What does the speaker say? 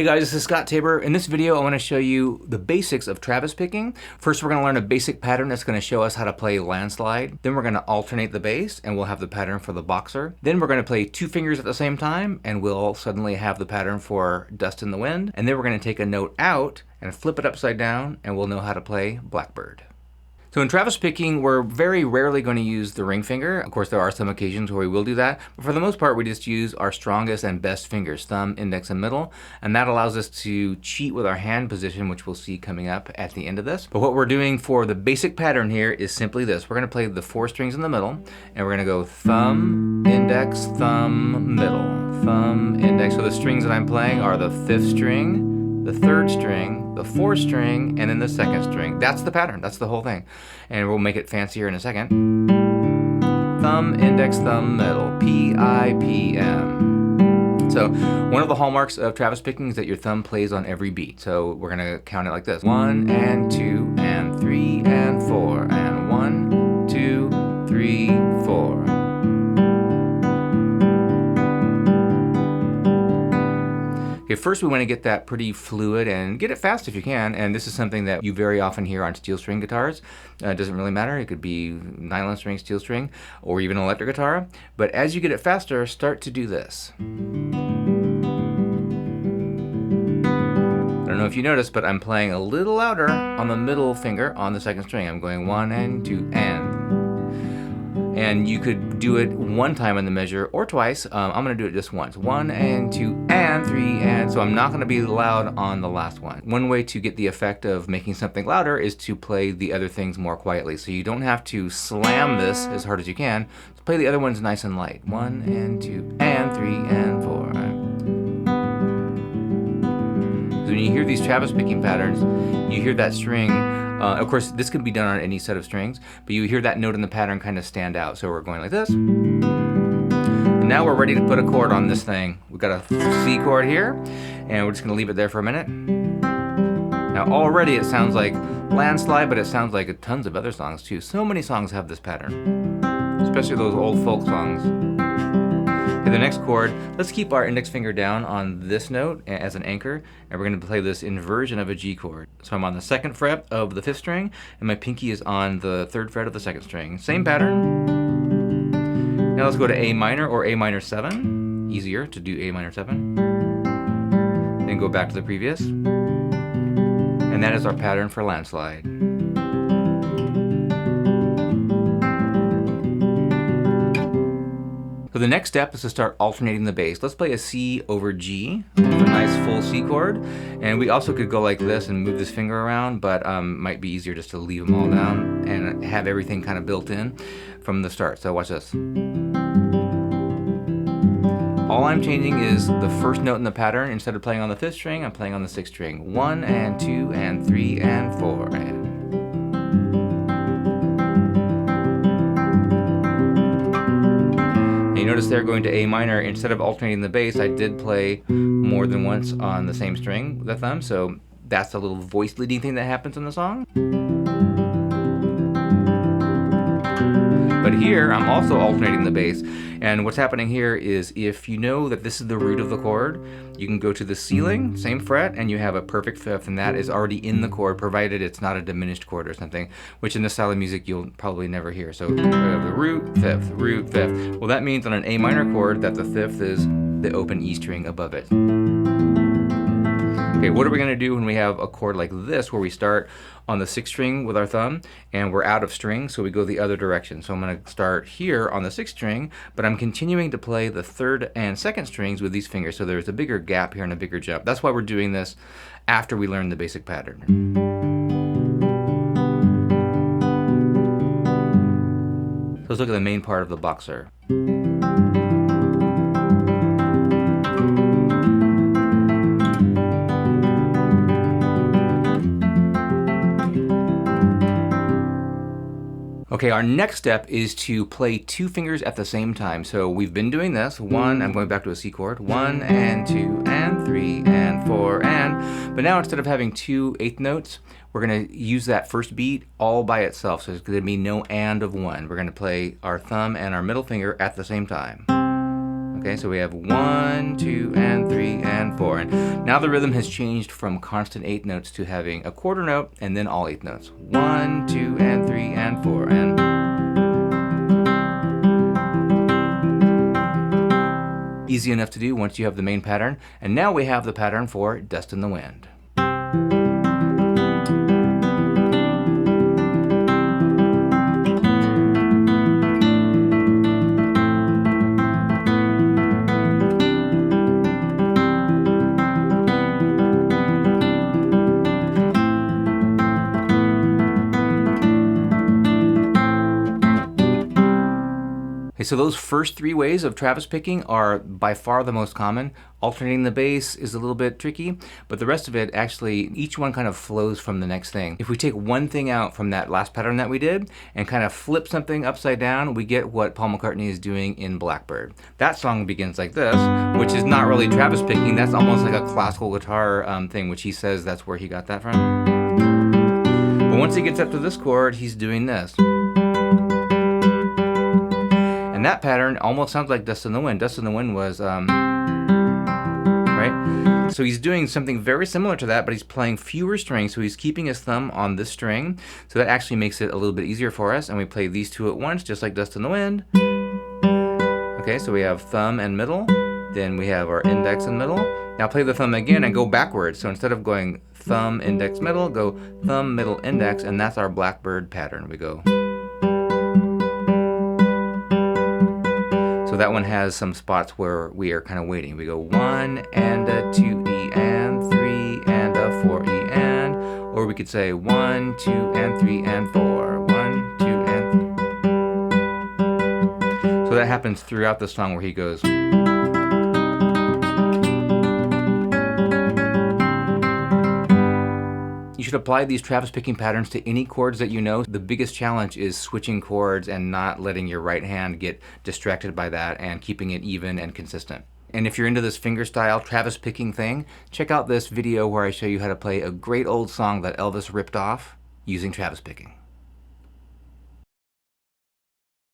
Hey guys, this is Scott Tabor. In this video, I want to show you the basics of Travis picking. First, we're going to learn a basic pattern that's going to show us how to play Landslide. Then we're going to alternate the bass, and we'll have the pattern for the boxer. Then we're going to play two fingers at the same time, and we'll suddenly have the pattern for Dust in the Wind. And then we're going to take a note out and flip it upside down, and we'll know how to play Blackbird. So in Travis picking, we're very rarely going to use the ring finger. Of course, there are some occasions where we will do that, but for the most part, we just use our strongest and best fingers, thumb, index, and middle, and that allows us to cheat with our hand position, which we'll see coming up at the end of this. But what we're doing for the basic pattern here is simply this. We're going to play the four strings in the middle, and we're going to go thumb, index, thumb, middle, thumb, index. So the strings that I'm playing are the fifth string, the third string, the fourth string, and then the second string. That's the pattern. That's the whole thing. And we'll make it fancier in a second. Thumb, index, thumb, middle. P-I-P-M. So one of the hallmarks of Travis picking is that your thumb plays on every beat. So we're going to count it like this. 1 and 2 and 3 and 4 and 1, 2, 3, 4. Okay, first we want to get that pretty fluid and get it fast if you can, and this is something that you very often hear on steel string guitars. It doesn't really matter, it could be nylon string, steel string, or even electric guitar, but as you get it faster, start to do this. I don't know if you noticed, but I'm playing a little louder on the middle finger on the second string. I'm going 1 and 2 and you could do it one time in the measure or twice. I'm going to do it just once. 1 and 2 and 3 and, so I'm not going to be loud on the last one. One way to get the effect of making something louder is to play the other things more quietly. So you don't have to slam this as hard as you can. Just play the other ones nice and light. 1 and 2 and 3 and 4. So when you hear these Travis picking patterns, you hear that string. Of course, this can be done on any set of strings, but you hear that note in the pattern kind of stand out. So we're going like this. And now we're ready to put a chord on this thing. We've got a C chord here, and we're just going to leave it there for a minute. Now already it sounds like Landslide, but it sounds like tons of other songs too. So many songs have this pattern, especially those old folk songs. Okay, the next chord, let's keep our index finger down on this note as an anchor, and we're going to play this inversion of a G chord. So I'm on the second fret of the fifth string, and my pinky is on the third fret of the second string. Same pattern. Now let's go to A minor or A minor 7. Easier to do A minor 7. Then go back to the previous. And that is our pattern for Landslide. So the next step is to start alternating the bass. Let's play a C over G, a nice full C chord. And we also could go like this and move this finger around, but might be easier just to leave them all down and have everything kind of built in from the start. So watch this. All I'm changing is the first note in the pattern. Instead of playing on the fifth string, I'm playing on the sixth string. 1 and 2 and 3 and 4 and. You notice there going to A minor, instead of alternating the bass, I did play more than once on the same string with the thumb, so that's a little voice leading thing that happens in the song. But here, I'm also alternating the bass, and what's happening here is if you know that this is the root of the chord, you can go to the ceiling, same fret, and you have a perfect fifth, and that is already in the chord, provided it's not a diminished chord or something, which in this style of music you'll probably never hear. So we have the root, fifth, root, fifth. Well, that means on an A minor chord that the fifth is the open E string above it. Okay, what are we going to do when we have a chord like this where we start on the sixth string with our thumb and we're out of string, so we go the other direction. So I'm going to start here on the sixth string, but I'm continuing to play the third and second strings with these fingers, so there's a bigger gap here and a bigger jump. That's why we're doing this after we learn the basic pattern. So let's look at the main part of the boxer. Okay, our next step is to play two fingers at the same time. So we've been doing this. 1, I'm going back to a C chord. 1 and 2 and 3 and 4 and. But now instead of having two eighth notes, we're going to use that first beat all by itself. So there's going to be no and of 1. We're going to play our thumb and our middle finger at the same time. Okay, so we have 1, 2, and 3, and 4. And now the rhythm has changed from constant 8 notes to having a quarter note and then all 8 notes. 1, 2, and 3, and 4. And easy enough to do once you have the main pattern. And now we have the pattern for Dust in the Wind. Okay, so those first 3 ways of Travis picking are by far the most common. Alternating the bass is a little bit tricky, but the rest of it actually, each one kind of flows from the next thing. If we take one thing out from that last pattern that we did and kind of flip something upside down, we get what Paul McCartney is doing in Blackbird. That song begins like this, which is not really Travis picking. That's almost like a classical guitar thing, which he says that's where he got that from. But once he gets up to this chord, he's doing this. And that pattern almost sounds like Dust in the Wind. Dust in the Wind was, right? So he's doing something very similar to that, but he's playing fewer strings, so he's keeping his thumb on this string. So that actually makes it a little bit easier for us, and we play these two at once, just like Dust in the Wind. Okay, so we have thumb and middle, then we have our index and middle. Now play the thumb again and go backwards. So instead of going thumb, index, middle, go thumb, middle, index, and that's our Blackbird pattern. We go. So that one has some spots where we are kind of waiting. We go 1 and a 2 E and 3 and a 4 E and, or we could say 1, 2 and 3 and 4, 1, 2 and 3. So that happens throughout the song where he goes. You should apply these Travis picking patterns to any chords that you know. The biggest challenge is switching chords and not letting your right hand get distracted by that and keeping it even and consistent. And if you're into this fingerstyle Travis picking thing, check out this video where I show you how to play a great old song that Elvis ripped off using Travis picking.